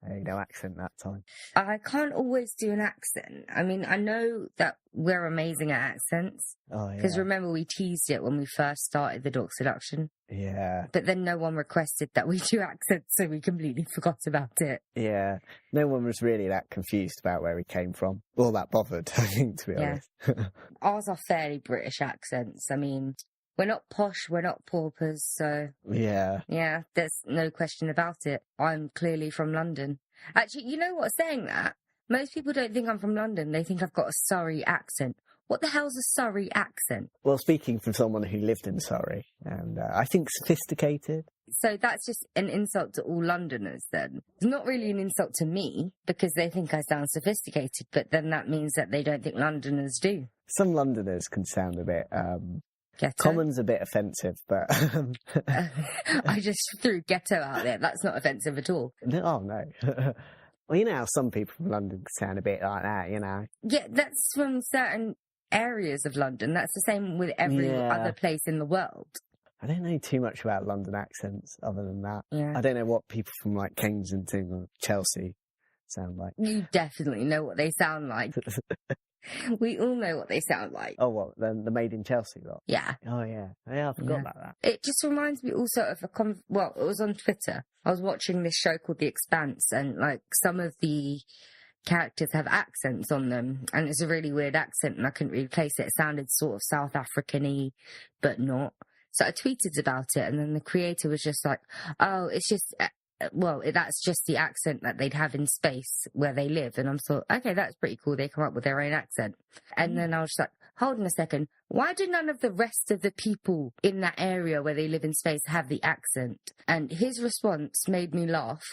No accent that time. I can't always do an accent. I mean, I know that we're amazing at accents. Oh, yeah. Because remember, we teased it when we first started the Dog Seduction. Yeah. But then no one requested that we do accents, so we completely forgot about it. Yeah. No one was really that confused about where we came from. Or that bothered, I think, to be honest. Ours are fairly British accents. I mean, we're not posh, we're not paupers, so... Yeah. Yeah, there's no question about it. I'm clearly from London. Actually, you know what, saying that, most people don't think I'm from London. They think I've got a Surrey accent. What the hell's a Surrey accent? Well, speaking from someone who lived in Surrey, and I think sophisticated. So that's just an insult to all Londoners then. It's not really an insult to me, because they think I sound sophisticated, but then that means that they don't think Londoners do. Some Londoners can sound a bit... Ghetto? Common's a bit offensive, but... I just threw ghetto out there. That's not offensive at all. Oh, no. Well, you know how some people from London can sound a bit like that, you know? Yeah, that's from certain areas of London. That's the same with every other place in the world. I don't know too much about London accents other than that. Yeah. I don't know what people from, like, Kensington or Chelsea sound like. You definitely know what they sound like. We all know what they sound like. Oh, what? The Made in Chelsea lot? Yeah. Oh, yeah. Yeah, I forgot about that. It just reminds me also of well, it was on Twitter. I was watching this show called The Expanse, and, like, some of the characters have accents on them, and it's a really weird accent, and I couldn't really place it. It sounded sort of South African-y, but not. So I tweeted about it, and then the creator was just like, oh, it's just... that's just the accent that they'd have in space where they live. And I'm thought, okay, that's pretty cool. They come up with their own accent. And then I was like, hold on a second. Why do none of the rest of the people in that area where they live in space have the accent? And his response made me laugh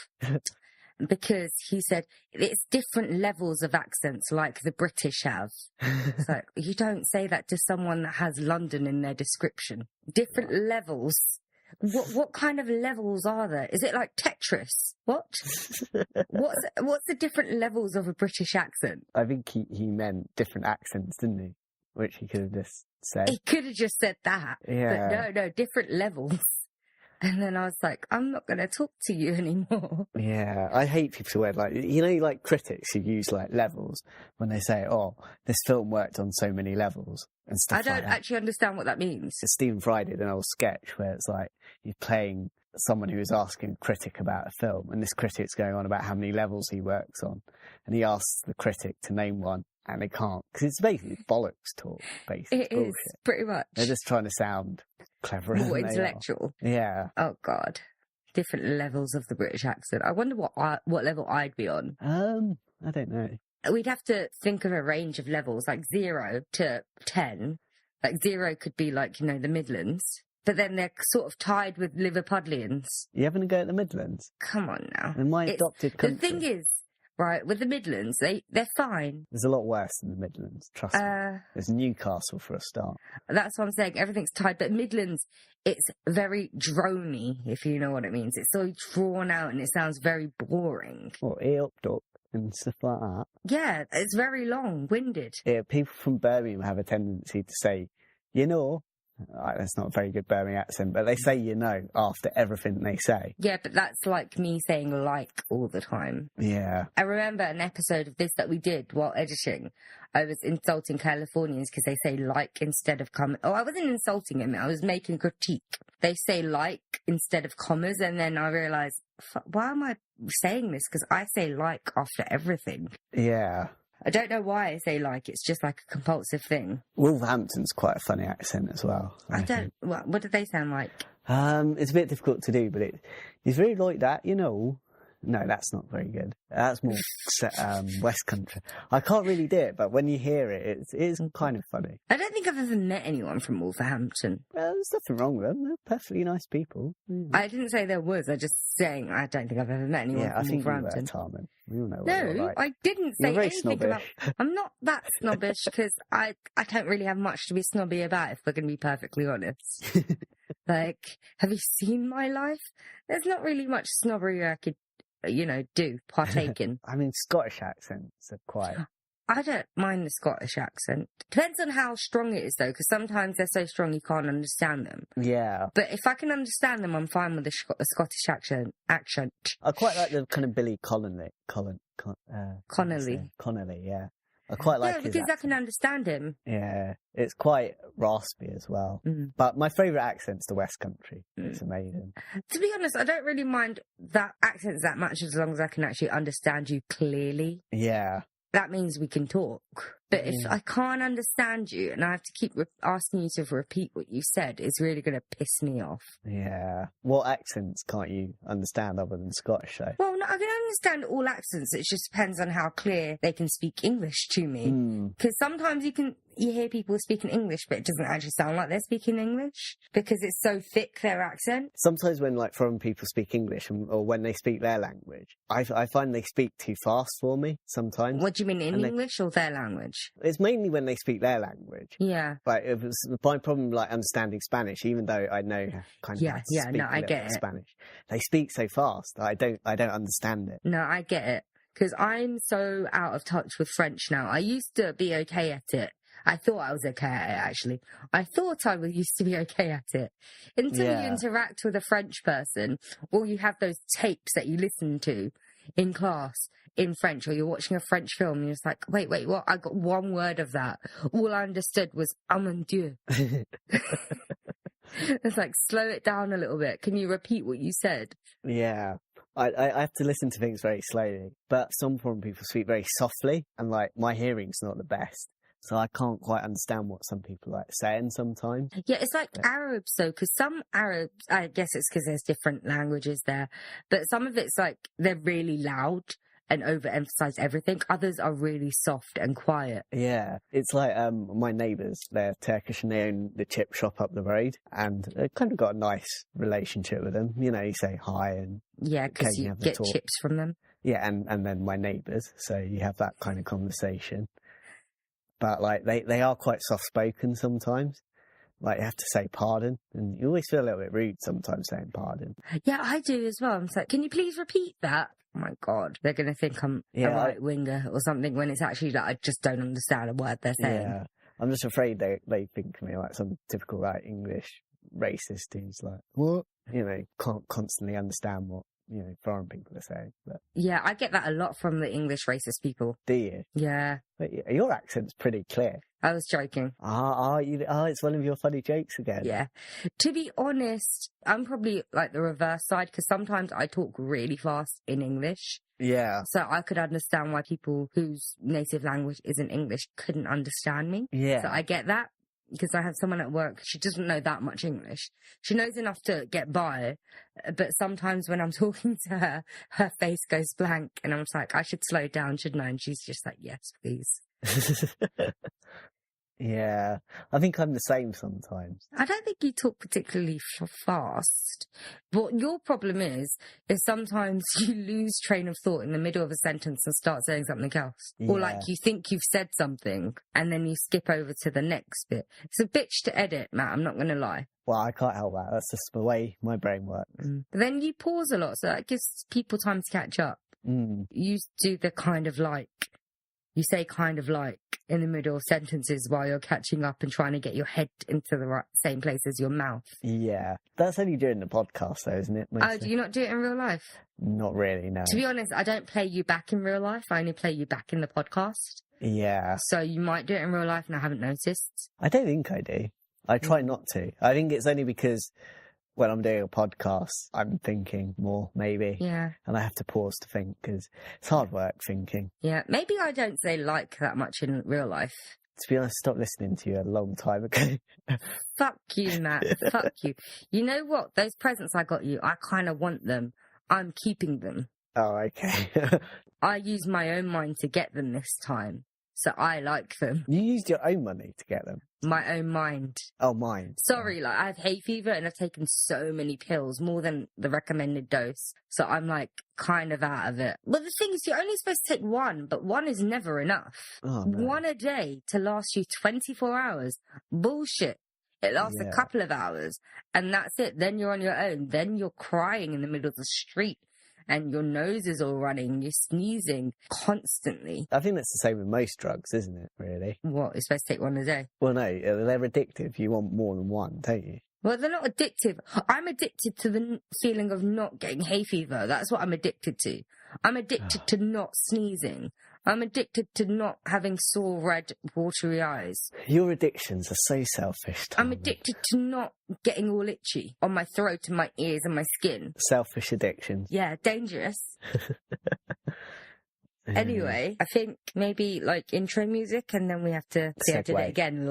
because he said, it's different levels of accents like the British have. It's like, you don't say that to someone that has London in their description. Different levels. What kind of levels are there? Is it like Tetris? What? What's the different levels of a British accent? I think he meant different accents, didn't he? Which he could have just said. He could have just said that. Yeah. But no, different levels. And then I was like, I'm not going to talk to you anymore. Yeah, I hate people who wear, like, you know, like critics who use, like, levels when they say, oh, this film worked on so many levels and stuff like that. I don't actually understand what that means. So Stephen Fry did an old sketch where it's like you're playing someone who is asking a critic about a film, and this critic's going on about how many levels he works on, and he asks the critic to name one, and they can't, because it's basically bollocks talk, basically. It is, pretty much. They're just trying to sound clever. More intellectual. Yeah. Oh, God. Different levels of the British accent. I wonder what level I'd be on. I don't know. We'd have to think of a range of levels, like 0 to 10. Like 0 could be like, you know, the Midlands. But then they're sort of tied with Liverpudlians. You having a go at the Midlands? Come on now. In my adopted country. The thing is, right, with the Midlands, they're fine. There's a lot worse than the Midlands, trust me. There's Newcastle for a start. That's what I'm saying. Everything's tied. But Midlands, it's very drony, if you know what it means. It's so drawn out and it sounds very boring. Well, up and stuff like that. Yeah, it's very long-winded. Yeah, people from Birmingham have a tendency to say, you know... That's not a very good Birmingham accent, but they say you know after everything they say. Yeah, but that's like me saying like all the time. Yeah. I remember an episode of this that we did while editing. I was insulting Californians because they say like instead of commas. Oh, I wasn't insulting them. I was making critique. They say like instead of commas, and then I realised, why am I saying this? Because I say like after everything. Yeah. I don't know why I say like, it's just like a compulsive thing. Wolverhampton's quite a funny accent as well. What do they sound like? It's a bit difficult to do, but it's very like that, you know. No, that's not very good. That's more West Country. I can't really do it, but when you hear it, it is kind of funny. I don't think I've ever met anyone from Wolverhampton. Well, there's nothing wrong with them. They're perfectly nice people. Yeah. I didn't say there was. I just saying I don't think I've ever met anyone from Wolverhampton. Yeah, I think you were, Tarman. We all know what No, like. I didn't say very anything snobbish. about... I'm not that snobbish because I don't really have much to be snobby about, if we're going to be perfectly honest. Like, have you seen my life? There's not really much snobbery I could, partake in. I mean, Scottish accents are quite I don't mind the Scottish accent. Depends on how strong it is, though, because sometimes they're so strong you can't understand them. Yeah. But if I can understand them, I'm fine with the Scottish accent. I quite like the kind of Billy Connolly. Connolly, yeah. I quite like his because I accent. can understand him. Yeah, it's quite raspy as well. Mm. But my favourite accent's the West Country. It's amazing. To be honest, I don't really mind that accents that much as long as I can actually understand you clearly. Yeah. That means we can talk. But if I can't understand you and I have to keep asking you to repeat what you said, it's really going to piss me off. Yeah. What accents can't you understand other than Scottish, though? Well, no, I can understand all accents. It just depends on how clear they can speak English to me. Because sometimes you hear people speaking English, but it doesn't actually sound like they're speaking English because it's so thick, their accent. Sometimes when like foreign people speak English or when they speak their language, I find they speak too fast for me sometimes. What do you mean, in English or their language? It's mainly when they speak their language. Yeah. But it was my problem, like understanding Spanish, even though I know kind of how to speak I get it. Spanish. They speak so fast. I don't understand it. No, I get it. Because I'm so out of touch with French now. I used to be okay at it. I thought I was okay at it, actually. I thought I used to be okay at it. Until you interact with a French person, or you have those tapes that you listen to in class in French, or you're watching a French film, and you're just like, wait, what? I got one word of that. All I understood was, oh mon Dieu. It's like, slow it down a little bit. Can you repeat what you said? Yeah. I have to listen to things very slowly, but some foreign people speak very softly, and like my hearing's not the best. So I can't quite understand what some people like saying sometimes. Yeah, it's like Arabs though, because some Arabs, I guess it's because there's different languages there, but some of it's like they're really loud and overemphasize everything. Others are really soft and quiet. Yeah, it's like my neighbours, they're Turkish and they own the chip shop up the road, and they've kind of got a nice relationship with them. You know, you say hi and because you get chips from them. Yeah, and then my neighbours, so you have that kind of conversation. But like they are quite soft spoken sometimes. Like you have to say pardon, and you always feel a little bit rude sometimes saying pardon. Yeah, I do as well. I'm like, can you please repeat that? Oh my God, they're going to think I'm a right winger or something when it's actually that I just don't understand a word they're saying. Yeah, I'm just afraid they think of me like some typical like English racist who's like, what? You know, can't constantly understand what, you know, foreign people are saying. But yeah, I get that a lot from the English racist people. Do you? Yeah. But your accent's pretty clear. I was joking. It's one of your funny jokes again. Yeah. To be honest, I'm probably like the reverse side because sometimes I talk really fast in English. Yeah. So I could understand why people whose native language isn't English couldn't understand me. Yeah. So I get that because I have someone at work, she doesn't know that much English. She knows enough to get by, but sometimes when I'm talking to her, her face goes blank and I'm just like, I should slow down, shouldn't I? And she's just like, yes, please. Yeah, I think I'm the same sometimes. I don't think you talk particularly fast. What your problem is sometimes you lose train of thought in the middle of a sentence and start saying something else. Yeah. Or like you think you've said something and then you skip over to the next bit. It's a bitch to edit, Matt, I'm not going to lie. Well, I can't help that. That's just the way my brain works. But then you pause a lot, so that gives people time to catch up. You do the kind of like, you say kind of like in the middle of sentences while you're catching up and trying to get your head into the same place as your mouth. Yeah. That's only during the podcast though, isn't it? Mostly. Oh, do you not do it in real life? Not really, no. To be honest, I don't play you back in real life. I only play you back in the podcast. Yeah. So you might do it in real life and I haven't noticed. I don't think I do. I try not to. I think it's only because when I'm doing a podcast, I'm thinking more, maybe. Yeah. And I have to pause to think because it's hard work thinking. Yeah. Maybe I don't say like that much in real life. To be honest, I stopped listening to you a long time ago. Fuck you, Matt. Fuck you. You know what? Those presents I got you, I kind of want them. I'm keeping them. Oh, okay. I used my own mind to get them this time. So I like them. You used your own money to get them? My own mind. Oh, mind. Sorry, like I have hay fever and I've taken so many pills, more than the recommended dose. So I'm like kind of out of it. But the thing is, you're only supposed to take one, but one is never enough. Oh, no. One a day to last you 24 hours. Bullshit. It lasts a couple of hours and that's it. Then you're on your own. Then you're crying in the middle of the street and your nose is all running, you're sneezing constantly. I think that's the same with most drugs, isn't it, really? What, you're supposed to take one a day? Well, no, they're addictive. You want more than one, don't you? Well, they're not addictive. I'm addicted to the feeling of not getting hay fever. That's what I'm addicted to. I'm addicted to not sneezing. I'm addicted to not having sore, red, watery eyes. Your addictions are so selfish, Tom. I'm addicted to not getting all itchy on my throat and my ears and my skin. Selfish addictions. Yeah, dangerous. Anyway, I think maybe like intro music, and then we have to see, I did it again,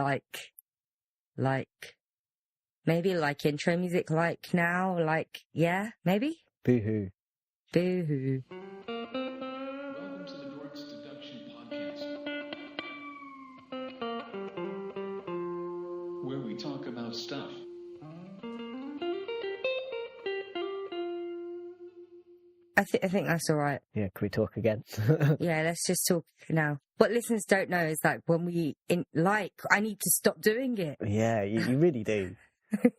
maybe like intro music, like now, like, yeah, maybe? Boo-hoo. Boo-hoo. Welcome to the Dorks Deduction Podcast, where we talk about stuff. I think that's all right. Yeah, can we talk again? Yeah, let's just talk now. What listeners don't know is that when I need to stop doing it. Yeah, you really do.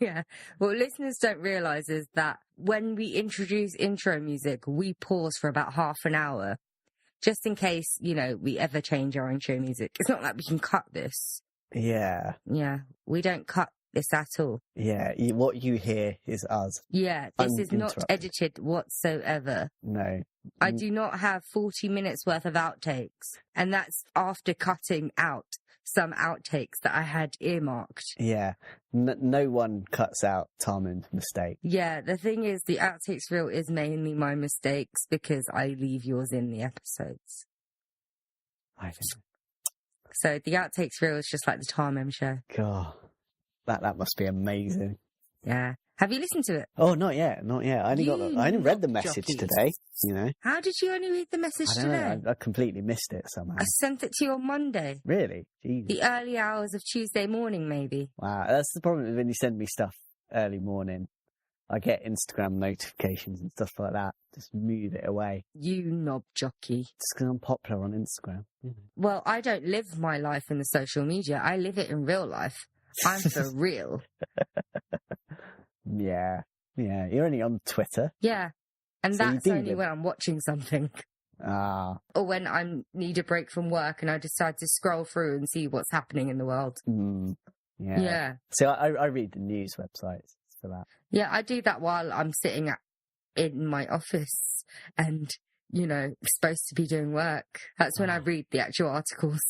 Yeah. What listeners don't realise is that when we introduce intro music, we pause for about half an hour, just in case, we ever change our intro music. It's not like we can cut this. Yeah. Yeah, we don't cut this at all. Yeah, what you hear is us. Yeah, this is not edited whatsoever. No. I do not have 40 minutes worth of outtakes, and that's after cutting out some outtakes that I had earmarked. Yeah, no one cuts out Tarman's mistake. Yeah, the thing is, the outtakes reel is mainly my mistakes because I leave yours in the episodes. I think. So the outtakes reel is just like the Tarman show. God, that must be amazing. Yeah. Have you listened to it? Oh, not yet. I only read the message today, How did you only read the message today? I completely missed it somehow. I sent it to you on Monday. Really? Jeez. The early hours of Tuesday morning, maybe. Wow, that's the problem when you send me stuff early morning. I get Instagram notifications and stuff like that. Just move it away. You knob jockey. Just because I'm popular on Instagram. Well, I don't live my life in the social media. I live it in real life. I'm for real. Yeah. You're only on Twitter. Yeah. And So that's only when I'm watching something. Ah. Or when I need a break from work and I decide to scroll through and see what's happening in the world. Yeah. Yeah. So I read the news websites for that. Yeah, I do that while I'm sitting in my office and, supposed to be doing work. That's when I read the actual articles.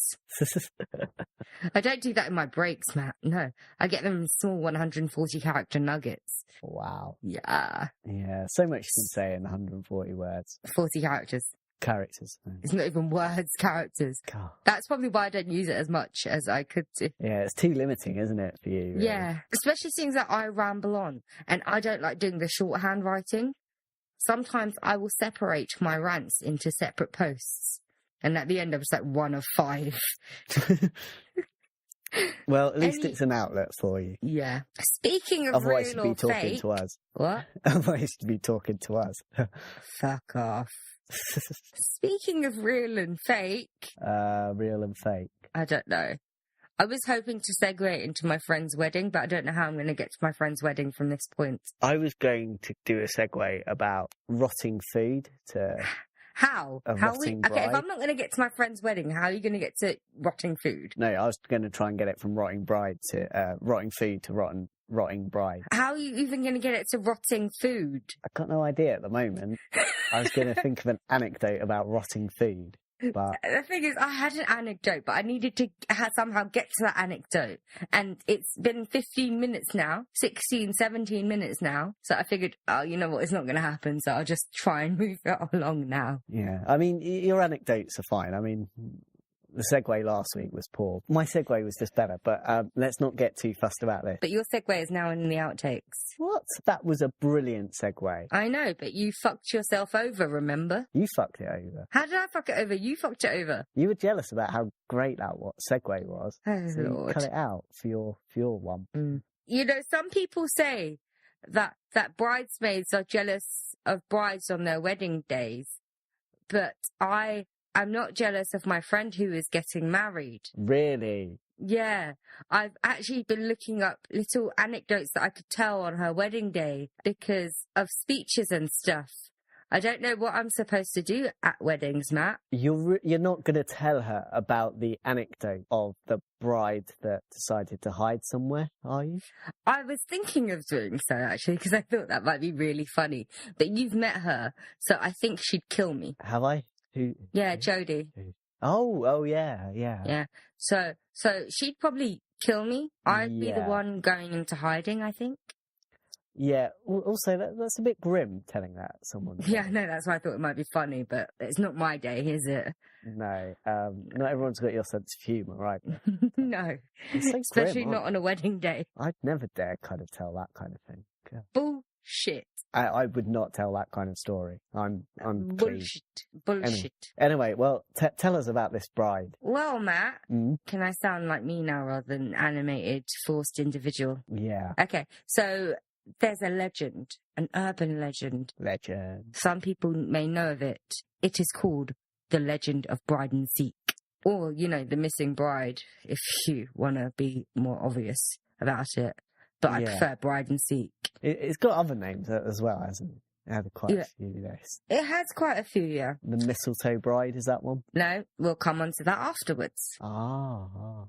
I don't do that in my breaks, Matt. No, I get them in small 140 character nuggets. Wow. Yeah. Yeah, so much you can say in 140 words. 40 characters. Characters. It's not even words, characters. God. That's probably why I don't use it as much as I could do. Yeah, it's too limiting, isn't it, for you? Really? Yeah, especially things that I ramble on. And I don't like doing the shorthand writing. Sometimes I will separate my rants into separate posts. And at the end, I'm just like 1 of 5. Well, at least it's an outlet for you. Yeah. Speaking of Otherwise, real you'd be or talking fake... to us. What? Otherwise, you'd be talking to us. Fuck off. Speaking of real and fake... Real and fake. I don't know. I was hoping to segue into my friend's wedding, but I don't know how I'm going to get to my friend's wedding from this point. I was going to do a segue about rotting food to... How? Okay, if I'm not going to get to my friend's wedding, how are you going to get to rotting food? No, I was going to try and get it from rotting food to rotting bride. How are you even going to get it to rotting food? I've got no idea at the moment. I was going to think of an anecdote about rotting food. But the thing is, I had an anecdote, but I needed to somehow get to that anecdote. And it's been 15 minutes now, 16, 17 minutes now. So I figured, oh, you know what, it's not going to happen. So I'll just try and move it along now. Yeah, I mean, your anecdotes are fine. I mean, the segue last week was poor. My segue was just better, but let's not get too fussed about this. But your segue is now in the outtakes. What? That was a brilliant segue. I know, but you fucked yourself over, remember? You fucked it over. How did I fuck it over? You fucked it over. You were jealous about how great that segue was. Oh, so Lord. You cut it out for your one. Some people say that bridesmaids are jealous of brides on their wedding days, but I'm not jealous of my friend who is getting married. Really? Yeah. I've actually been looking up little anecdotes that I could tell on her wedding day because of speeches and stuff. I don't know what I'm supposed to do at weddings, Matt. You're not going to tell her about the anecdote of the bride that decided to hide somewhere, are you? I was thinking of doing so, actually, because I thought that might be really funny. But you've met her, so I think she'd kill me. Have I? Who? Yeah, Jodie. Oh, yeah. Yeah. So she'd probably kill me. I'd be the Yeah. one going into hiding, I think. Yeah. Also, that's a bit grim telling that at someone. Yeah, no, that's why I thought it might be funny, but it's not my day, is it? No. Not everyone's got your sense of humour, right? No. It's so Especially grim, not on a wedding day. I'd never dare kind of tell that kind of thing. God. Bullshit. I would not tell that kind of story. I'm clean. Bullshit. Anyway, well, tell us about this bride. Well, Matt, Mm? can I sound like me now rather than animated, forced individual? Yeah. Okay, so there's a legend, an urban legend. Legend. Some people may know of it. It is called the Legend of Bride and Seek. Or, the missing bride, if you want to be more obvious about it. But I prefer Bride and Seek. It's got other names as well, hasn't it? It had quite a few lists. It has quite a few, yeah. The Mistletoe Bride, is that one? No, we'll come on to that afterwards. Ah.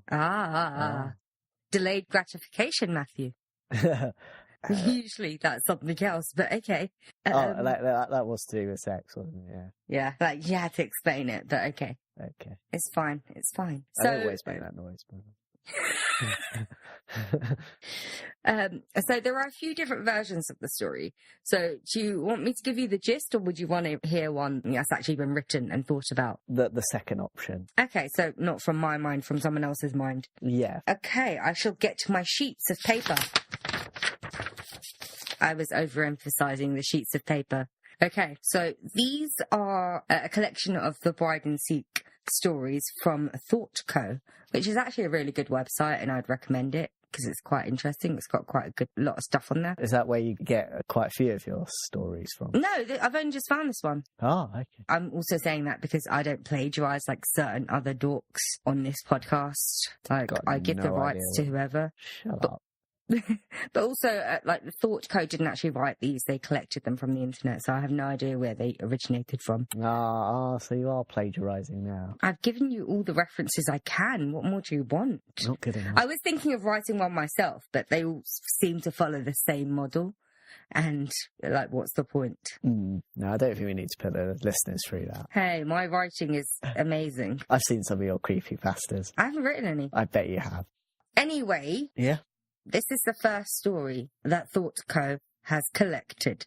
Delayed gratification, Matthew. Usually that's something else, but okay. That was to do with sex, wasn't it? Yeah, like you had to explain it, but okay. Okay. It's fine. I don't always make that noise, but... So there are a few different versions of the story. So do you want me to give you the gist, or would you want to hear one that's actually been written and thought about? The second option. Okay, so not from my mind, from someone else's mind. Yeah. Okay, I shall get to my sheets of paper. I was overemphasizing the sheets of paper. Okay, so these are a collection of the Bride and Seek stories from Thought Co, which is actually a really good website, and I'd recommend it because it's quite interesting. It's got quite a lot of stuff on there. Is that where you get quite a few of your stories from? No, I've only just found this one. Oh, okay. I'm also saying that because I don't plagiarize like certain other dorks on this podcast. Like, I give the rights to whoever. Shut up. But also, like, the Thought Code didn't actually write these. They collected them from the internet, so I have no idea where they originated from. So you are plagiarising now. I've given you all the references I can. What more do you want? Not good enough. I was thinking of writing one myself, but they all seem to follow the same model. And, like, what's the point? No, I don't think we need to put the listeners through that. Hey, my writing is amazing. I've seen some of your creepypastas. I haven't written any. I bet you have. Anyway. Yeah. This is the first story that Thought Co. has collected.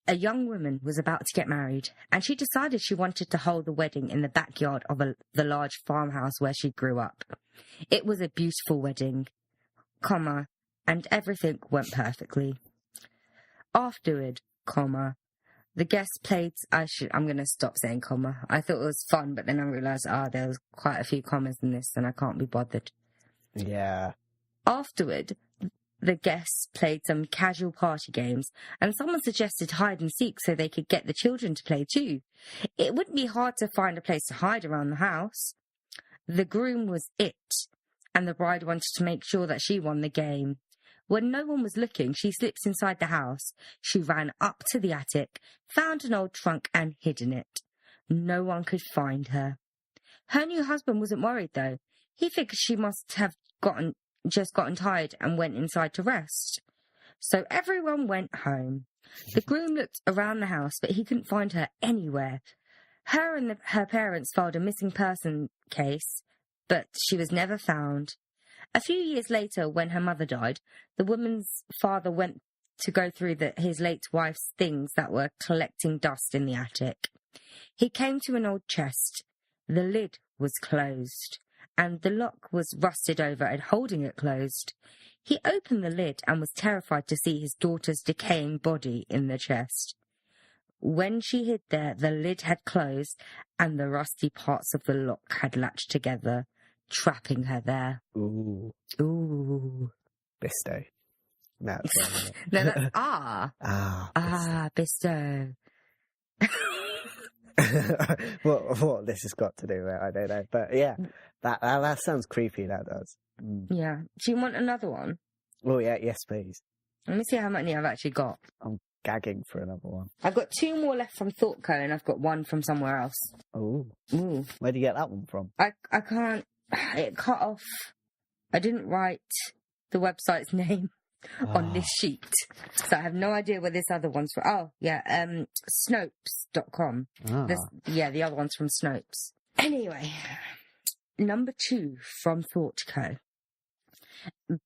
A young woman was about to get married, and she decided she wanted to hold the wedding in the backyard of the large farmhouse where she grew up. It was a beautiful wedding, and everything went perfectly. Afterward, the guests played... I'm going to stop saying comma. I thought it was fun, but then I realised, there was quite a few commas in this, and I can't be bothered. Yeah. Afterward, the guests played some casual party games, and someone suggested hide and seek so they could get the children to play too. It wouldn't be hard to find a place to hide around the house. The groom was it, and the bride wanted to make sure that she won the game. When no one was looking, she slipped inside the house. She ran up to the attic, found an old trunk and hid in it. No one could find her. Her new husband wasn't worried, though. He figured she must have just gotten tired and went inside to rest. So everyone went home. The groom looked around the house, but he couldn't find her anywhere. Her and her parents filed a missing person case, but she was never found. A few years later, when her mother died, the woman's father went to go through his late wife's things that were collecting dust in the attic. He came to an old chest. The lid was closed, and the lock was rusted over and holding it closed. He opened the lid and was terrified to see his daughter's decaying body in the chest. When she hid there, the lid had closed and the rusty parts of the lock had latched together, trapping her there. Ooh. Bisto. No, that's Bisto. what this has got to do with it, I don't know. But yeah, that sounds creepy, that does. Yeah. Do you want another one? Oh, yeah, yes, please. Let me see how many I've actually got. I'm gagging for another one. I've got 2 more left from ThoughtCo, and I've got 1 from somewhere else. Oh, Ooh. where'd you get that one from? I can't... It cut off. I didn't write the website's name on this sheet. So I have no idea where this other one's from. Oh, yeah, Snopes.com. The other one's from Snopes. Anyway, number 2 from ThoughtCo.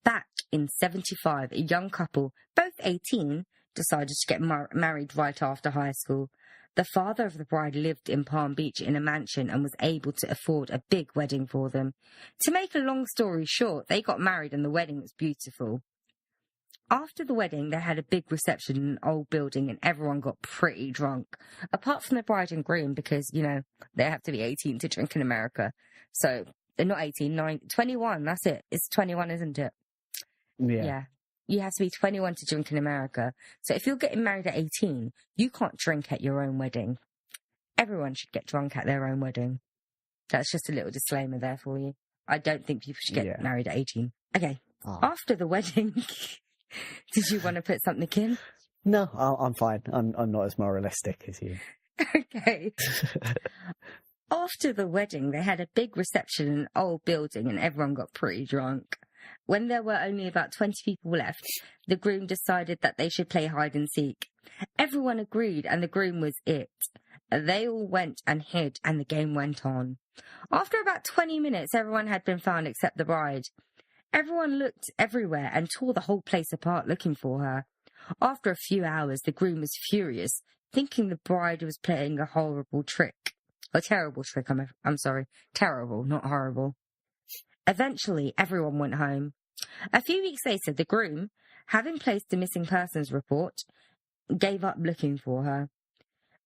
Back in 75, a young couple, both 18, decided to get married right after high school. The father of the bride lived in Palm Beach in a mansion and was able to afford a big wedding for them. To make a long story short, they got married and the wedding was beautiful. After the wedding, they had a big reception in an old building and everyone got pretty drunk. Apart from the bride and groom, because, you know, they have to be 18 to drink in America. So, they're not 18, 21, that's it. It's 21, isn't it? Yeah. You have to be 21 to drink in America. So if you're getting married at 18, you can't drink at your own wedding. Everyone should get drunk at their own wedding. That's just a little disclaimer there for you. I don't think people should get married at 18. Okay. After the wedding, did you want to put something in? No, I'm fine. I'm not as moralistic as you. Okay. After the wedding, they had a big reception in an old building and everyone got pretty drunk. When there were only about 20 people left, the groom decided that they should play hide and seek. Everyone agreed and the groom was it. They all went and hid and the game went on. After about 20 minutes, everyone had been found except the bride. Everyone looked everywhere and tore the whole place apart looking for her. After a few hours, the groom was furious, thinking the bride was playing a horrible trick. A terrible trick, I'm sorry. Terrible, not horrible. Eventually, everyone went home. A few weeks later, the groom, having placed a missing persons report, gave up looking for her.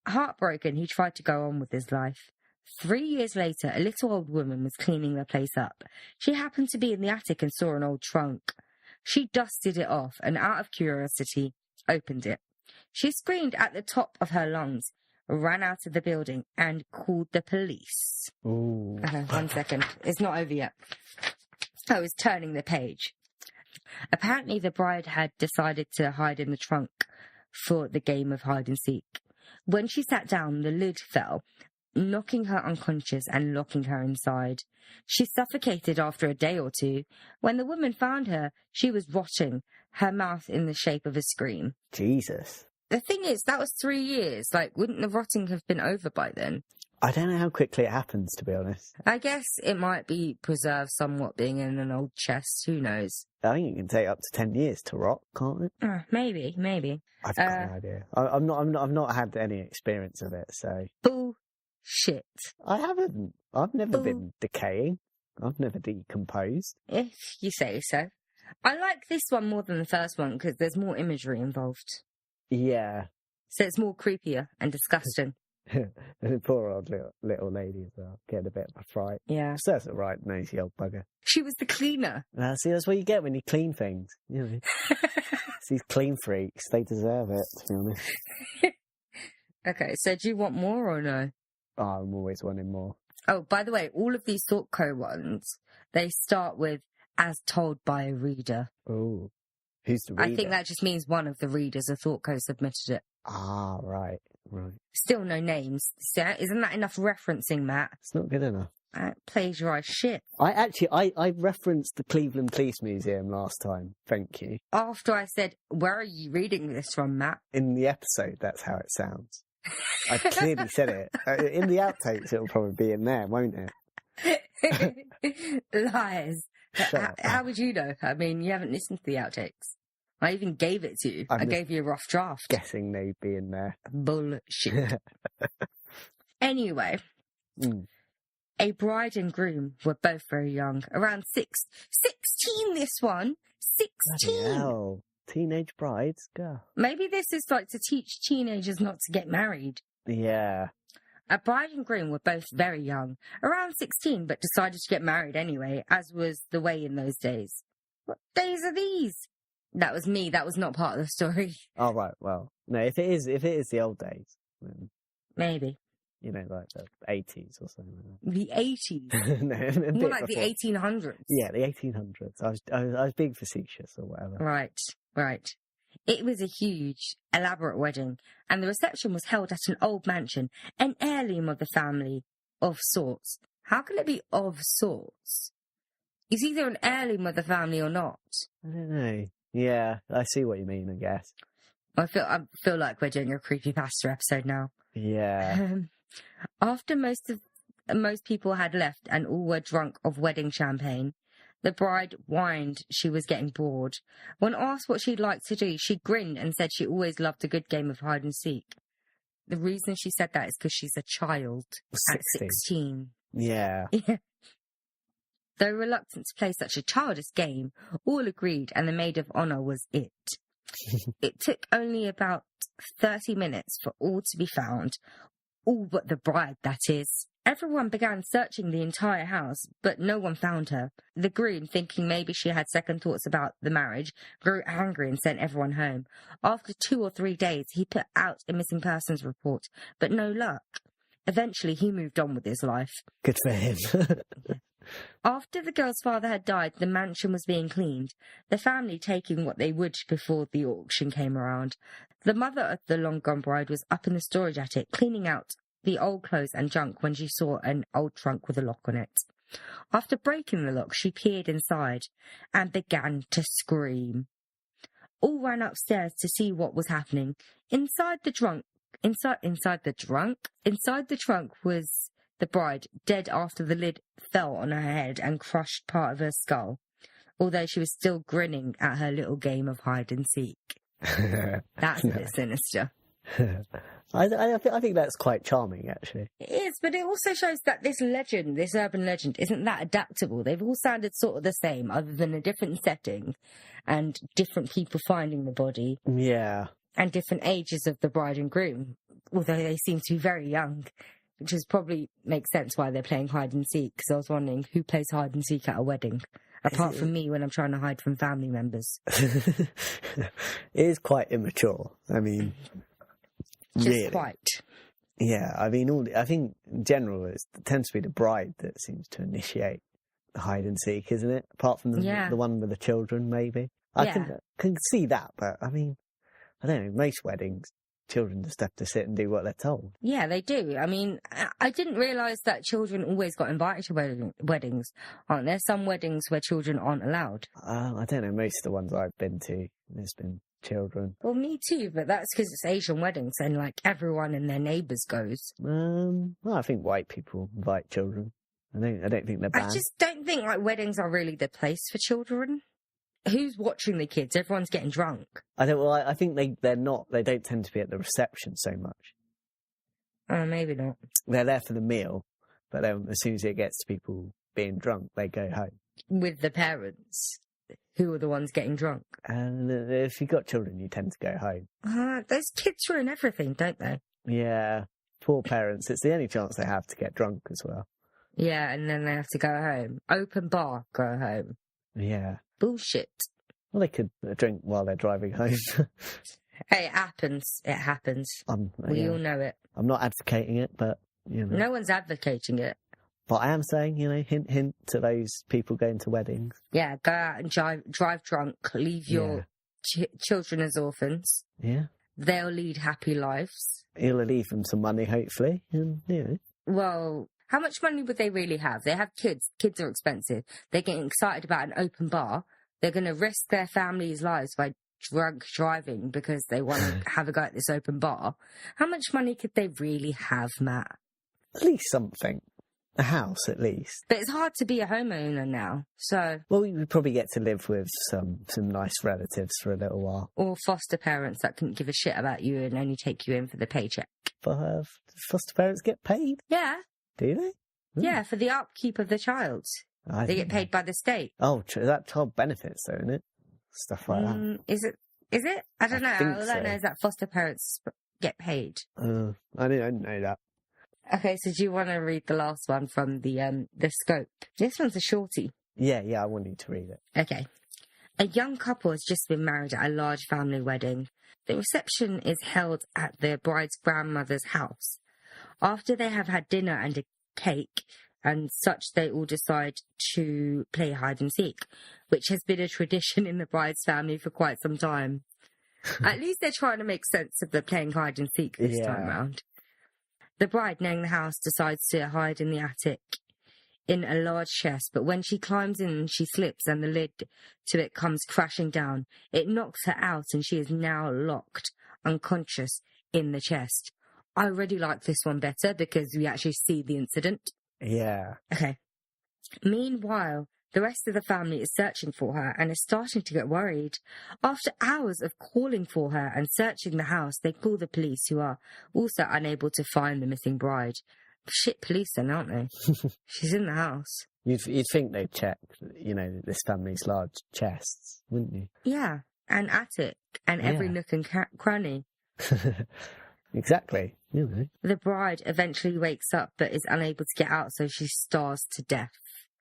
Heartbroken, he tried to go on with his life. 3 years later, a little old woman was cleaning the place up. She happened to be in the attic and saw an old trunk. She dusted it off and, out of curiosity, opened it. She screamed at the top of her lungs, ran out of the building and called the police. Ooh. Okay, 1 second. It's not over yet. I was turning the page. Apparently the bride had decided to hide in the trunk for the game of hide and seek. When she sat down, the lid fell, knocking her unconscious and locking her inside. She suffocated after a day or 2. When the woman found her, she was rotting, her mouth in the shape of a scream. Jesus. The thing is, that was 3 years. Like, wouldn't the rotting have been over by then? I don't know how quickly it happens, to be honest. I guess it might be preserved somewhat being in an old chest. Who knows? I think it can take up to 10 years to rot, can't it? Maybe. I've got no idea. I've not had any experience of it, so. Bullshit. I haven't. I've never been decaying. I've never decomposed. If you say so. I like this one more than the first one because there's more imagery involved. Yeah. So it's more creepier and disgusting. The poor old little lady as well, getting a bit of a fright. Yeah. So that's all right, nosy old bugger. She was the cleaner. See, that's what you get when you clean things. You know, these clean freaks, they deserve it, to be honest. Okay, so do you want more or no? Oh, I'm always wanting more. Oh, by the way, all of these ThoughtCo ones, they start with "as told by a reader." Oh, who's the reader? I think that just means one of the readers of ThoughtCo submitted it. Ah, right. Still no names. Isn't that enough referencing, Matt? It's not good enough. Plagiarised shit. I referenced the Cleveland Police Museum last time. Thank you. After I said, "Where are you reading this from, Matt?" In the episode, that's how it sounds. I clearly said it. In the outtakes, it'll probably be in there, won't it? Lies. How would you know? I mean, you haven't listened to the outtakes. I even gave it to you. I gave you a rough draft. Guessing they'd be in there. Bullshit. Anyway, a bride and groom were both very young, around 16 this one. 16! Bloody hell. Teenage brides, go. Maybe this is like to teach teenagers not to get married. Yeah. A bride and groom were both very young, around 16, but decided to get married anyway, as was the way in those days. What days are these? That was me. That was not part of the story. Oh, right. Well, no, if it is the old days, then maybe. You know, like the 80s or something like that. The 80s? No, more like before. The 1800s. Yeah, the 1800s. I was being facetious or whatever. Right. It was a huge, elaborate wedding, and the reception was held at an old mansion, an heirloom of the family, of sorts. How can it be of sorts? It's either an heirloom of the family or not. I don't know. Yeah, I see what you mean, I guess. I feel like we're doing a creepypasta episode now. Yeah. After most people had left and all were drunk of wedding champagne, the bride whined she was getting bored. When asked what she'd like to do, she grinned and said she always loved a good game of hide and seek. The reason she said that is because she's a child at 16. Yeah. Though reluctant to play such a childish game, all agreed and the maid of honour was it. It took only about 30 minutes for all to be found, all but the bride, that is. Everyone began searching the entire house, but no one found her. The groom, thinking maybe she had second thoughts about the marriage, grew angry and sent everyone home. After 2 or 3 days, he put out a missing persons report, but no luck. Eventually, he moved on with his life. Good for him. After the girl's father had died, the mansion was being cleaned, the family taking what they would before the auction came around. The mother of the long-gone bride was up in the storage attic, cleaning out the old clothes and junk when she saw an old trunk with a lock on it. After breaking the lock, she peered inside and began to scream. All ran upstairs to see what was happening. Inside the trunk was the bride, dead after the lid fell on her head and crushed part of her skull, although she was still grinning at her little game of hide and seek. That's a bit sinister. I think that's quite charming, actually. It is, but it also shows that this urban legend, isn't that adaptable. They've all sounded sort of the same, other than a different setting and different people finding the body. Yeah. And different ages of the bride and groom, although they seem to be very young, which is probably makes sense why they're playing hide and seek, because I was wondering who plays hide and seek at a wedding, apart from me when I'm trying to hide from family members. It is quite immature. I mean, just really. Quite. Yeah, I mean, I think in general it tends to be the bride that seems to initiate the hide and seek, isn't it? Apart from the one with the children, maybe. I can see that, but I mean, I don't know, most weddings, children just have to sit and do what they're told. Yeah, they do. I mean, I didn't realise that children always got invited to weddings. Aren't there some weddings where children aren't allowed? I don't know, most of the ones I've been to, there's been children. Well, me too, but that's because it's Asian weddings and, like, everyone and their neighbours goes. Well, I think white people invite children. I don't think they're banned. I just don't think, like, weddings are really the place for children. Who's watching the kids? Everyone's getting drunk. I think they're not. They don't tend to be at the reception so much. Oh, maybe not. They're there for the meal, but then as soon as it gets to people being drunk, they go home. With the parents, who are the ones getting drunk. And if you've got children, you tend to go home. Those kids ruin everything, don't they? Yeah, poor parents. It's the only chance they have to get drunk as well. Yeah, and then they have to go home. Open bar, go home. Yeah. Bullshit. Well, they could drink while they're driving home. Hey, it happens. It happens. We all know it. I'm not advocating it, but, you know. No one's advocating it. But I am saying, you know, hint, hint to those people going to weddings. Yeah, go out and drive drunk. Leave your children as orphans. Yeah. They'll lead happy lives. You'll leave them some money, hopefully. And, you know. Well, how much money would they really have? They have kids. Kids are expensive. They're getting excited about an open bar. They're going to risk their families' lives by drunk driving because they want to have a go at this open bar. How much money could they really have, Matt? At least something. A house, at least. But it's hard to be a homeowner now, so... Well, you would probably get to live with some nice relatives for a little while. Or foster parents that couldn't give a shit about you and only take you in for the paycheck. But foster parents get paid? Yeah. Do they? Yeah, for the upkeep of the child. They get paid by the state. Oh, that child benefits, though, isn't it? Stuff like that. Is it? I don't know. All I know is that foster parents get paid. I didn't know that. Okay, so do you want to read the last one from the scope? This one's a shorty. Yeah, I want you to read it. Okay. A young couple has just been married at a large family wedding. The reception is held at the bride's grandmother's house. After they have had dinner and a cake and such, they all decide to play hide and seek, which has been a tradition in the bride's family for quite some time. At least they're trying to make sense of the playing hide and seek this time round. The bride, knowing the house, decides to hide in the attic in a large chest, but when she climbs in, she slips and the lid to it comes crashing down. It knocks her out and she is now locked, unconscious, in the chest. I already like this one better because we actually see the incident. Yeah. Okay. Meanwhile, the rest of the family is searching for her and is starting to get worried. After hours of calling for her and searching the house, they call the police, who are also unable to find the missing bride. Shit police then, aren't they? She's in the house. You'd think they'd check, this family's large chests, wouldn't you? Yeah, and attic, and every nook and cranny. Exactly. The bride eventually wakes up but is unable to get out, so she starves to death.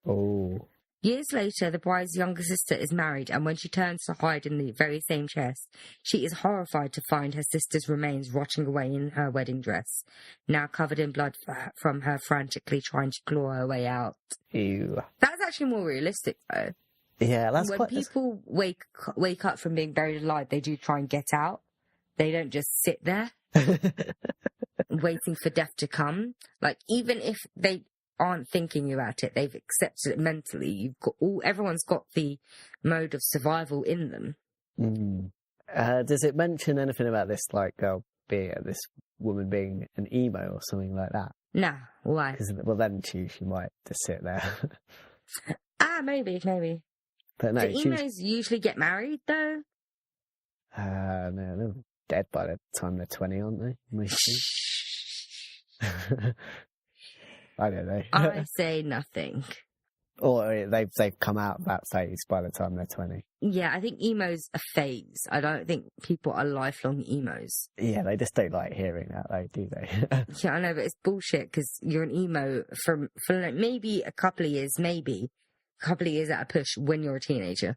Oh. Years later, the bride's younger sister is married, and when she turns to hide in the very same chest, she is horrified to find her sister's remains rotting away in her wedding dress, now covered in blood from her frantically trying to claw her way out. Ew. That's actually more realistic, though. Yeah, that's when people wake up from being buried alive, they do try and get out. They don't just sit there waiting for death to come. Like, even if they aren't thinking about it, they've accepted it mentally. Everyone's got the mode of survival in them. Does it mention anything about this, like this woman being an emo or something like that? Nah, why? Because then she might just sit there. Maybe. But no, do emos usually get married though? No, they're dead by the time they're 20, aren't they? Mostly. I don't know. I say nothing. Or they've come out of that phase by the time they're 20. Yeah, I think emo's a phase. I don't think people are lifelong emos. Yeah, they just don't like hearing that, though, do they? Yeah, I know, but it's bullshit because you're an emo for like maybe a couple of years at a push when you're a teenager.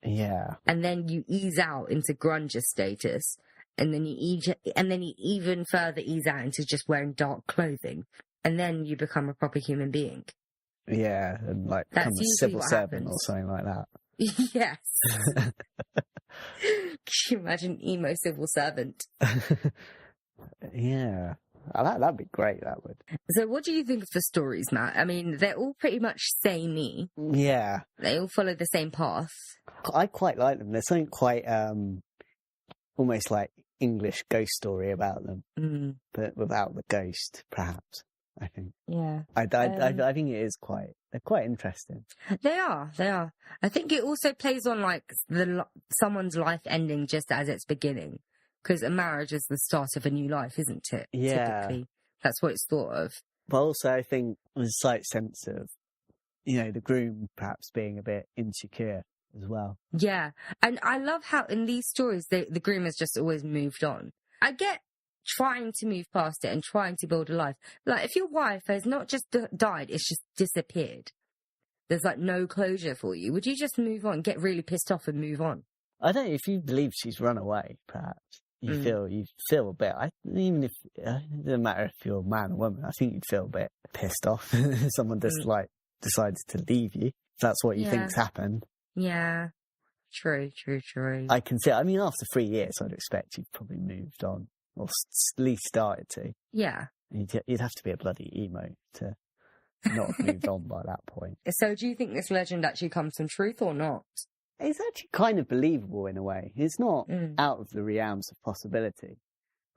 Yeah. And then you ease out into grunge status, and then you even further ease out into just wearing dark clothing. And then you become a proper human being. Yeah, and become a civil servant or something like that. Yes. Can you imagine emo civil servant? Yeah. That'd be great, that would. So what do you think of the stories, Matt? I mean, they're all pretty much samey. Yeah. They all follow the same path. I quite like them. There's something quite almost like English ghost story about them, but without the ghost, perhaps. I think. Yeah. I think it is they're quite interesting. They are. I think it also plays on someone's life ending just as it's beginning. Because a marriage is the start of a new life, isn't it? Yeah. Typically. That's what it's thought of. But also I think there's a slight sense of, the groom perhaps being a bit insecure as well. Yeah. And I love how in these stories, the groom has just always moved on. I get trying to move past it and trying to build a life. Like, if your wife has not just died, it's just disappeared. There's no closure for you. Would you just move on, get really pissed off and move on? I don't know, if you believe she's run away, perhaps you feel a bit. Even if it doesn't matter if you're a man or woman, I think you'd feel a bit pissed off if someone just decides to leave you. If that's what you think's happened. Yeah. True. I can see. I mean, after 3 years, I'd expect you've probably moved on. Or at least started to. Yeah. You'd have to be a bloody emo to not have moved on by that point. So do you think this legend actually comes from truth or not? It's actually kind of believable in a way. It's not out of the realms of possibility,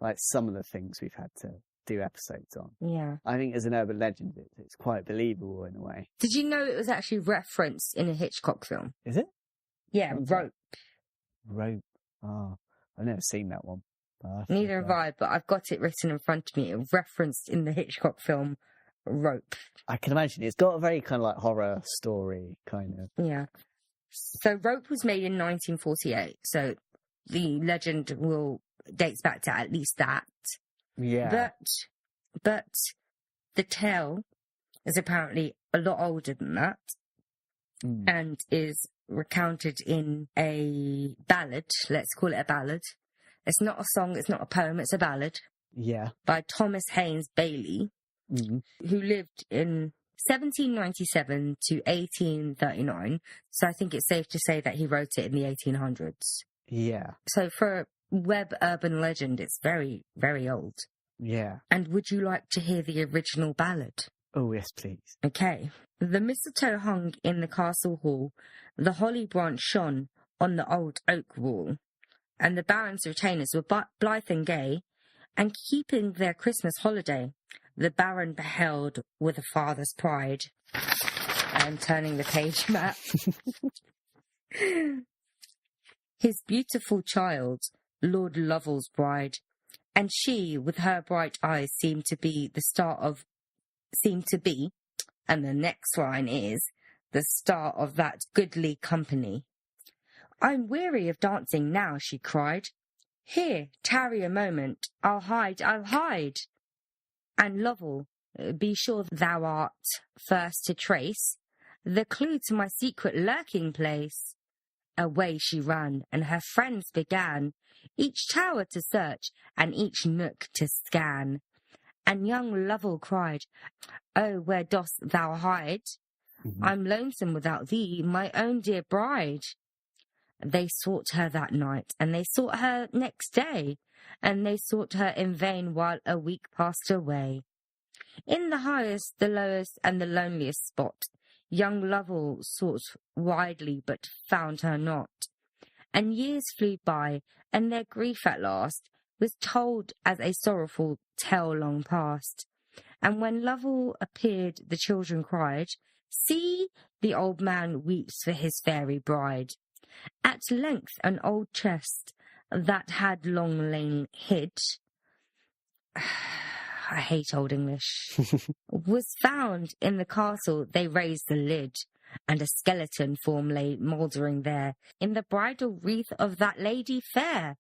like some of the things we've had to do episodes on. Yeah. I think as an urban legend, it's quite believable in a way. Did you know it was actually referenced in a Hitchcock film? Is it? Yeah, Rope. Rope. Oh, I've never seen that one. Neither have I, but I've got it written in front of me. It referenced in the Hitchcock film Rope. I can imagine. It's got a very kind of horror story kind of. Yeah. So Rope was made in 1948. So the legend dates back to at least that. Yeah. But the tale is apparently a lot older than that and is recounted in a ballad. Let's call it a ballad. It's not a song, it's not a poem, it's a ballad. Yeah. By Thomas Haynes Bailey, who lived in 1797 to 1839. So I think it's safe to say that he wrote it in the 1800s. Yeah. So for web urban legend. It's very, very old. Yeah. And would you like to hear the original ballad? Oh, yes, please. Okay. The mistletoe hung in the castle hall, the holly branch shone on the old oak wall, and the baron's retainers were blithe and gay, and keeping their Christmas holiday, the baron beheld with a father's pride. I am turning the page, Matt. His beautiful child, Lord Lovell's bride, and she, with her bright eyes, seemed to be, and the next line is, the star of that goodly company. I'm weary of dancing now, she cried. Here, tarry a moment, I'll hide. And Lovell, be sure thou art first to trace the clue to my secret lurking place. Away she ran, and her friends began each tower to search, and each nook to scan. And young Lovell cried, Oh, where dost thou hide? Mm-hmm. I'm lonesome without thee, my own dear bride. They sought her that night, and they sought her next day, and they sought her in vain while a week passed away. In the highest, the lowest, and the loneliest spot, young Lovell sought widely, but found her not. And years flew by, and their grief at last was told as a sorrowful tale long past. And when Lovell appeared, the children cried, See, the old man weeps for his fairy bride. At length an old chest that had long lain hid, I hate Old English, was found in the castle. They raised the lid, and a skeleton form lay mouldering there, in the bridal wreath of that lady fair.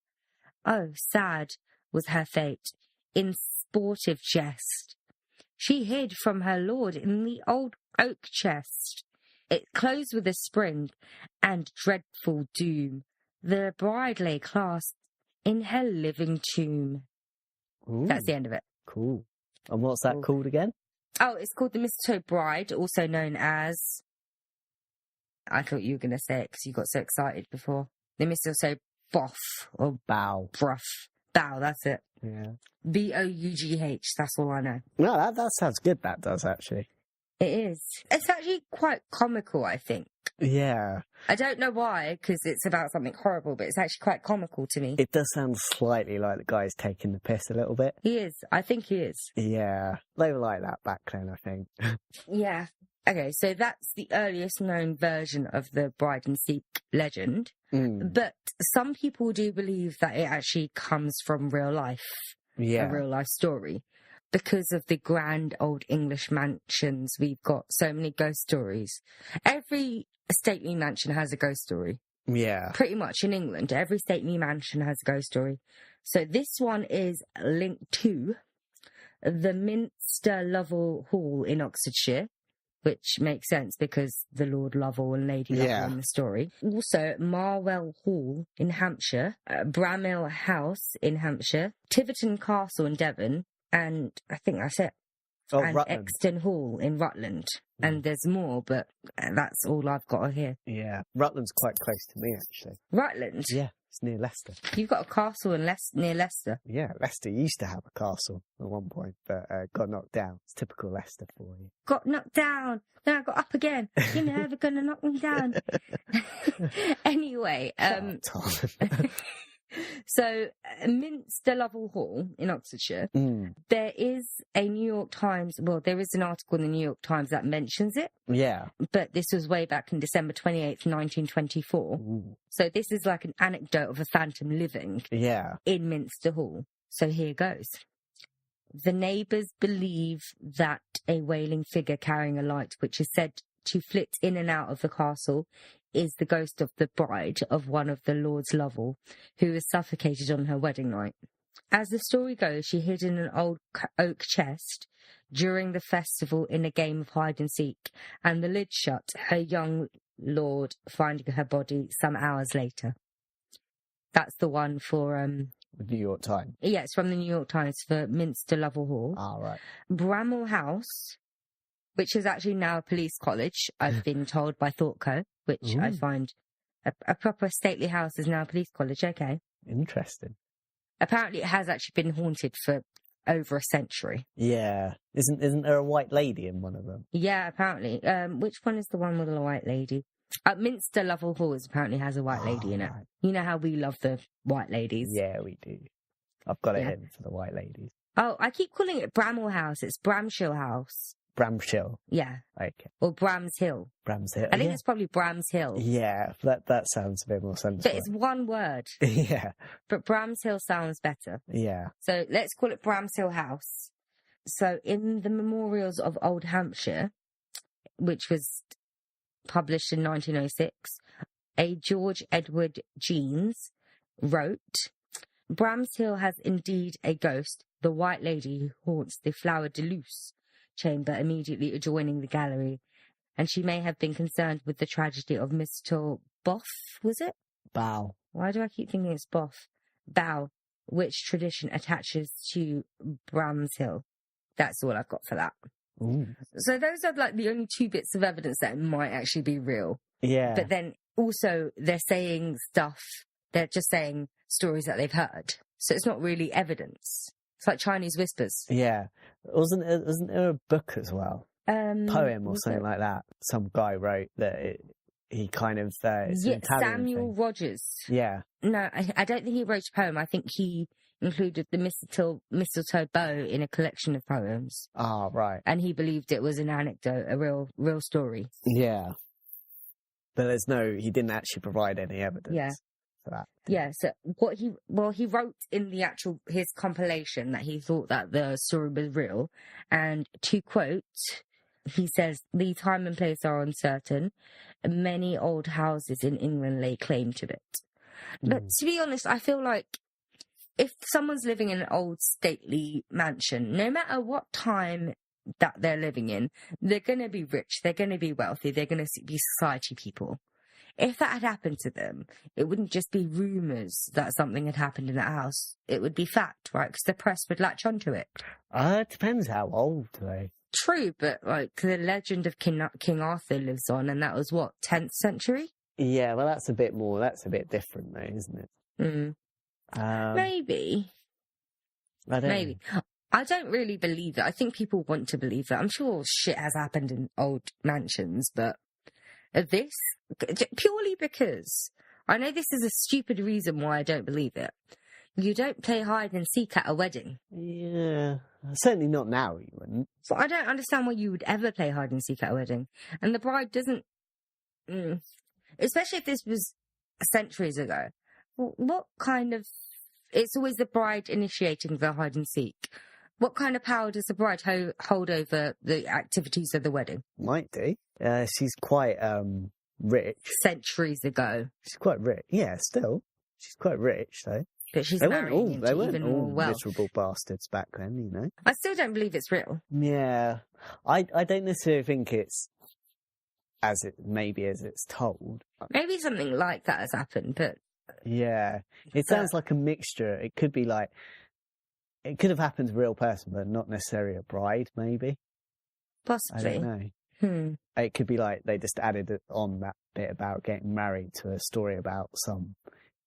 Oh, sad was her fate, in sportive jest. She hid from her lord in the old oak chest. It closed with a spring, and dreadful doom, the bride lay clasped in her living tomb. Ooh, That's the end of it. cool. And what's that Cool. called again? Oh, it's called The Mistletoe Bride, also known as... I thought you were going to say it because you got so excited before. The Mistletoe Bough, or Bow. Bruff. Bow, that's it. Yeah. Bough, that's all I know. No, that sounds good, that does, actually. It is. It's actually quite comical, I think. Yeah. I don't know why, because it's about something horrible, but it's actually quite comical to me. It does sound slightly like the guy's taking the piss a little bit. He is. I think he is. Yeah. They were like that back then, I think. Yeah. Okay, so that's the earliest known version of the Bride and Seek legend. Mm. But some people do believe that it actually comes from real life, Yeah. a real life story. Because of the grand old English mansions, we've got so many ghost stories. Every stately mansion has a ghost story. Yeah. Pretty much in England, every stately mansion has a ghost story. So this one is linked to the Minster Lovell Hall in Oxfordshire, which makes sense because the Lord Lovell and Lady Lovell Yeah. in the story. Also, Marwell Hall in Hampshire, Bramhill House in Hampshire, Tiverton Castle in Devon, and I think that's it. Oh, and Rutland. Exton Hall in Rutland. And there's more, but that's all I've got here. Yeah. Rutland's quite close to me, actually. Rutland? Yeah. It's near Leicester. You've got a castle in near Leicester. Yeah. Leicester used to have a castle at one point, but got knocked down. It's typical Leicester for you. Got knocked down. Then I got up again. You're never going to knock me down. Anyway, Tom. so Minster Lovell Hall in Oxfordshire, there is a New York Times, well, there is an article in the New York Times that mentions it, Yeah. but this was way back in December 28th, 1924. Ooh. So this is like an anecdote of a phantom living Yeah. in Minster Hall. So here goes. The neighbours believe that a wailing figure carrying a light, which is said to flit in and out of the castle, is the ghost of the bride of one of the Lords Lovell, who was suffocated on her wedding night. As the story goes, she hid in an old oak chest during the festival in a game of hide and seek, and the lid shut, her young lord finding her body some hours later. That's the one for... The New York Times. Yeah, it's from the New York Times for Minster Lovell Hall. Ah, right. Bramhill House, which is actually now a police college, I've been told by ThoughtCo, which I find a proper stately house is now a police college, okay. Interesting. Apparently it has actually been haunted for over a century. Yeah. Isn't there a white lady in one of them? Yeah, apparently. Which one is the one with the white lady? Minster Lovell Halls apparently has a white lady in it. Right. You know how we love the white ladies. Yeah, we do. I've got it Yeah. in for the white ladies. Oh, I keep calling it Bramwell House. It's Bramshill House. Bramshill. Yeah. Okay. Or Brams Hill. Bramshill. I think it's probably Brams Hill. Yeah, that sounds a bit more sensible. But it's one word. Yeah. But Brams Hill sounds better. Yeah. So let's call it Brams Hill House. So in the Memorials of Old Hampshire, which was published in 1906, a George Edward Jeans wrote, Brams Hill has indeed a ghost, the White Lady who haunts the Flower de Luce chamber immediately adjoining the gallery, and she may have been concerned with the tragedy of Mr. Boff, was it? Bow. Why do I keep thinking it's Boff? Bow, which tradition attaches to Brams Hill. That's all I've got for that. Ooh. So those are like the only two bits of evidence that it might actually be real. Yeah. But then also they're saying stuff, they're just saying stories that they've heard. So it's not really evidence. It's like Chinese whispers. Yeah. Wasn't there a book as well? Poem or something like that. Some guy wrote that he kind of... it's an Italian Samuel thing. Rogers. Yeah. No, I don't think he wrote a poem. I think he included the mistletoe bow in a collection of poems. Ah, right. And he believed it was an anecdote, a real story. Yeah. But he didn't actually provide any evidence. Yeah. For that. Yeah, so he wrote in his compilation that he thought that the story was real, and to quote, he says, the time and place are uncertain, and many old houses in England lay claim to it. But to be honest, I feel like if someone's living in an old stately mansion, no matter what time that they're living in, they're going to be rich, they're going to be wealthy, they're going to be society people. If that had happened to them, it wouldn't just be rumours that something had happened in the house. It would be fact, right? Because the press would latch onto it. It depends how old they. True, but like the legend of King Arthur lives on, and that was what, 10th century? Yeah, well, that's a bit different though, isn't it? Maybe. I don't Maybe. I don't really believe it. I think people want to believe it. I'm sure shit has happened in old mansions, but this, purely because I know this is a stupid reason why I don't believe it. You don't play hide and seek at a wedding. Yeah, certainly not now. You wouldn't. So I don't understand why you would ever play hide and seek at a wedding, and the bride doesn't. Especially if this was centuries ago. What kind of? It's always the bride initiating the hide and seek. What kind of power does the bride hold over the activities of the wedding? Might do. She's quite rich. Centuries ago. She's quite rich. Yeah, still. She's quite rich, though. But she's They marrying into weren't even all more wealth. miserable bastards back then, you know. I still don't believe it's real. Yeah. I don't necessarily think it's as it's told. Maybe something like that has happened, but... Yeah. It sounds like a mixture. It could be like... It could have happened to a real person, but not necessarily a bride, maybe. Possibly. I don't know. It could be like they just added on that bit about getting married to a story about some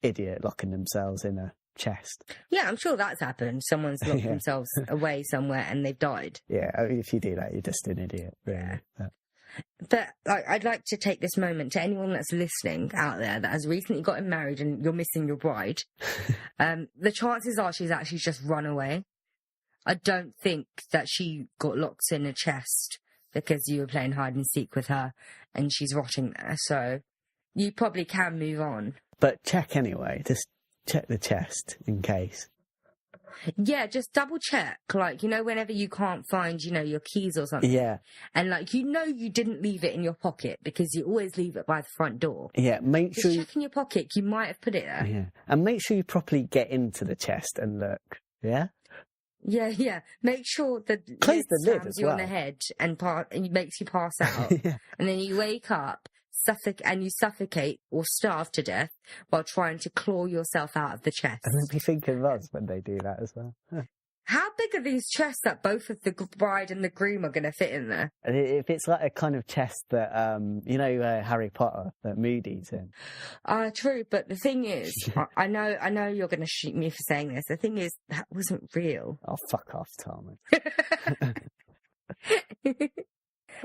idiot locking themselves in a chest. Yeah, I'm sure that's happened. Someone's locked themselves away somewhere and they've died. Yeah, I mean, if you do that, you're just an idiot. Really. Yeah. But I'd like to take this moment to anyone that's listening out there that has recently gotten married and you're missing your bride. The chances are she's actually just run away. I don't think that she got locked in a chest because you were playing hide and seek with her and she's rotting there. So you probably can move on. But check anyway. Just check the chest in case. Yeah, just double check. Like, whenever you can't find, your keys or something. Yeah. And you didn't leave it in your pocket because you always leave it by the front door. Yeah, make sure check in your pocket. You might have put it there. Yeah. And make sure you properly get into the chest and look. Yeah? Yeah. Make sure the close the lid slams as you well on the head and makes you pass out. Yeah. And then you wake up, you suffocate or starve to death while trying to claw yourself out of the chest. And they'll be thinking of us when they do that as well. How big are these chests that both of the bride and the groom are going to fit in there? And if it's like a kind of chest that, Harry Potter, that Moody's in. True, but the thing is, I know you're going to shoot me for saying this. The thing is, that wasn't real. Oh, fuck off, Tommy.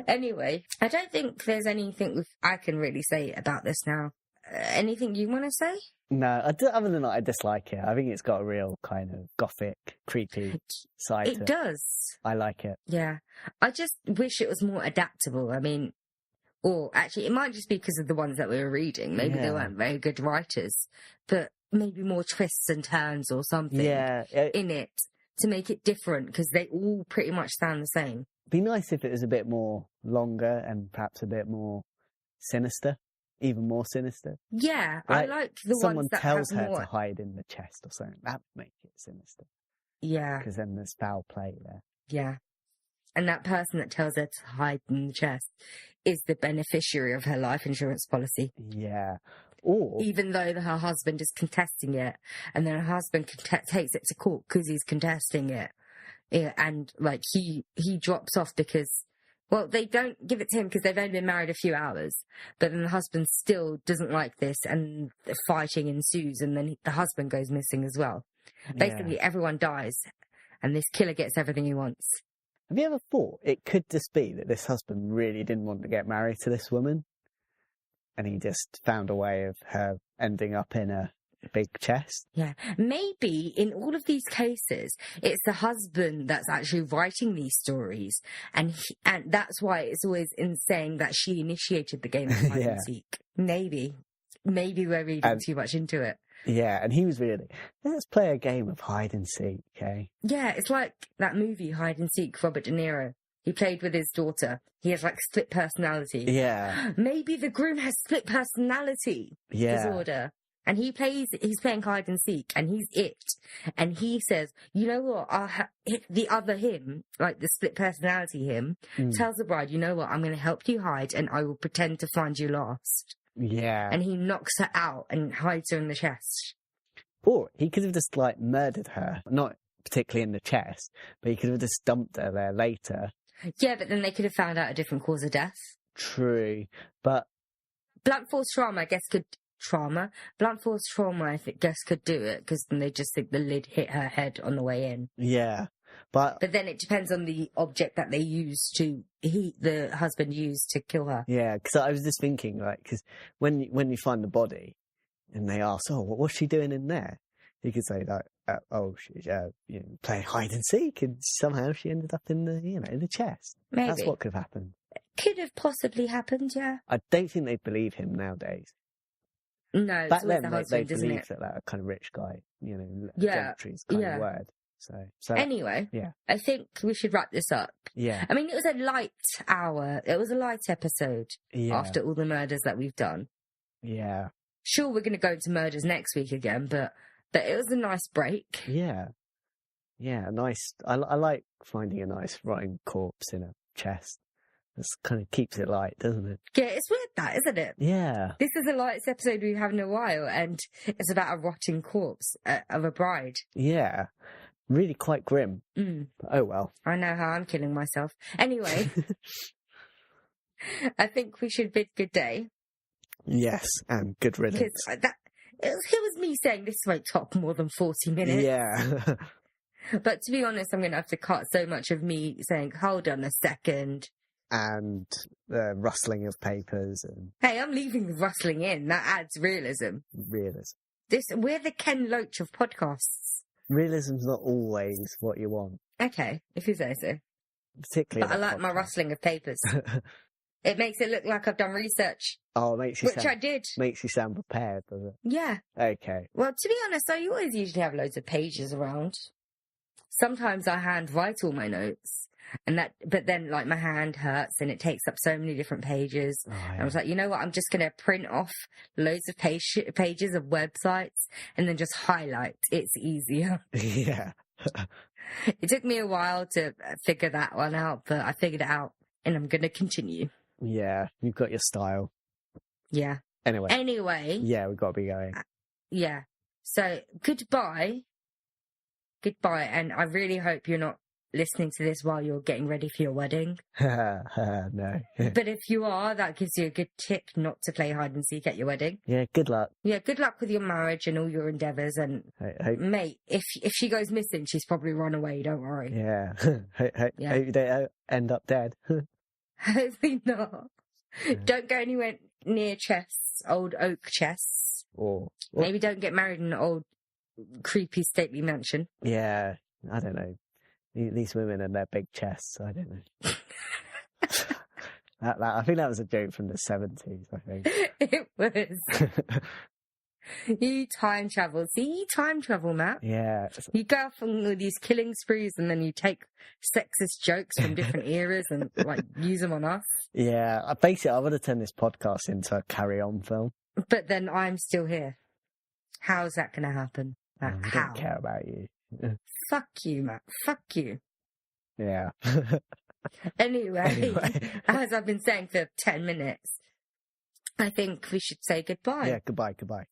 Anyway, I don't think there's anything I can really say about this now. Anything you want to say? No, other than that, I dislike it. I think it's got a real kind of gothic, creepy side to it. It does. I like it. Yeah. I just wish it was more adaptable. I mean, or actually, it might just be because of the ones that we were reading. Maybe they weren't very good writers, but maybe more twists and turns or something in it to make it different, because they all pretty much sound the same. Be nice if it was a bit more longer and perhaps a bit more sinister. Even more sinister. Yeah, I like the ones that have more... Someone tells her to hide in the chest or something. That would make it sinister. Yeah. Because then there's foul play there. Yeah. And that person that tells her to hide in the chest is the beneficiary of her life insurance policy. Yeah. Or... even though her husband is contesting it, and then her husband takes it to court because he's contesting it. Yeah, and, like, he drops off because... well, they don't give it to him because they've only been married a few hours. But then the husband still doesn't like this, and the fighting ensues, and then the husband goes missing as well. Basically, everyone dies, and this killer gets everything he wants. Have you ever thought it could just be that this husband really didn't want to get married to this woman? And he just found a way of her ending up in a big chest? Yeah. Maybe in all of these cases, it's the husband that's actually writing these stories. And that's why it's always in saying that she initiated the game of hide and seek. Maybe. Maybe we're reading too much into it. Yeah, and he was really, let's play a game of hide and seek, okay? Yeah, it's like that movie, Hide and Seek, Robert De Niro. He played with his daughter. He has, like, split personality. Yeah. Maybe the groom has split personality disorder. And he's playing hide and seek, and he's it. And he says, you know what, the other him, like the split personality him, tells the bride, you know what, I'm going to help you hide, and I will pretend to find you last. Yeah. And he knocks her out and hides her in the chest. Or he could have just, like, murdered her. Not particularly in the chest, but he could have just dumped her there later. Yeah, but then they could have found out a different cause of death. True, but... blunt force trauma, I guess, could... blunt force trauma, I guess, could do it, because then they just think the lid hit her head on the way in. Yeah, but then it depends on the object that they used the husband used to kill her. Yeah, because I was just thinking, like, because when you find the body and they ask, oh, what's she doing in there? You could say, like, she's playing hide and seek, and somehow she ended up in the chest. Maybe. That's what could have happened. Could have possibly happened, yeah. I don't think they believe him nowadays. No, back then they isn't believed it? that kind of rich guy, Yeah, gentry's kind of word. So anyway, yeah, I think we should wrap this up. Yeah, I mean, it was a light hour. It was a light episode after all the murders that we've done. Yeah, sure, we're going to go into murders next week again, but it was a nice break. Yeah, nice. I like finding a nice rotting corpse in a chest. This kind of keeps it light, doesn't it? Yeah, it's weird that, isn't it? Yeah. This is the lightest episode we've had in a while, and it's about a rotting corpse of a bride. Yeah. Really quite grim. But oh well. I know how I'm killing myself. Anyway, I think we should bid good day. Yes, and good riddance. Because it was me saying this won't top more than 40 minutes. Yeah. But to be honest, I'm going to have to cut so much of me saying, hold on a second. And rustling of papers. And hey, I'm leaving the rustling in. That adds realism. We're the Ken Loach of podcasts. Realism's not always what you want. Okay, if you say so. Particularly. But I like my rustling of papers. It makes it look like I've done research. Oh, it makes you I did. Makes you sound prepared, does it? Yeah. Okay. Well, to be honest, I always usually have loads of pages around. Sometimes I handwrite all my notes. But then, like, my hand hurts and it takes up so many different pages. Oh, yeah. And I was like, you know what? I'm just going to print off loads of pages of websites and then just highlight. It's easier. Yeah. It took me a while to figure that one out, but I figured it out and I'm going to continue. Yeah. You've got your style. Yeah. Anyway. Yeah, we've got to be going. Yeah. So, goodbye. goodbye. And I really hope you're not listening to this while you're getting ready for your wedding. No. But if you are, that gives you a good tip not to play hide and seek at your wedding. Yeah, good luck. Yeah, good luck with your marriage and all your endeavours. And mate, if she goes missing, she's probably run away. Don't worry. Yeah. Yeah. Hope you don't end up dead. Hopefully not. Don't go anywhere near chests, old oak chests. Or Maybe don't get married in an old, creepy, stately mansion. yeah, I don't know. These women and their big chests. I don't know. I think that was a joke from the 70s. I think It was. You time travel. See, you time travel, Matt. Yeah. You go off on all these killing sprees and then you take sexist jokes from different eras and like use them on us. Yeah. Basically, I want to turn this podcast into a carry-on film. But then I'm still here. How's that going to happen? I How? don't care about you. Fuck you, Matt. Fuck you. Yeah. Anyway, as I've been saying for 10 minutes, I think we should say goodbye. Yeah. Goodbye. Bye.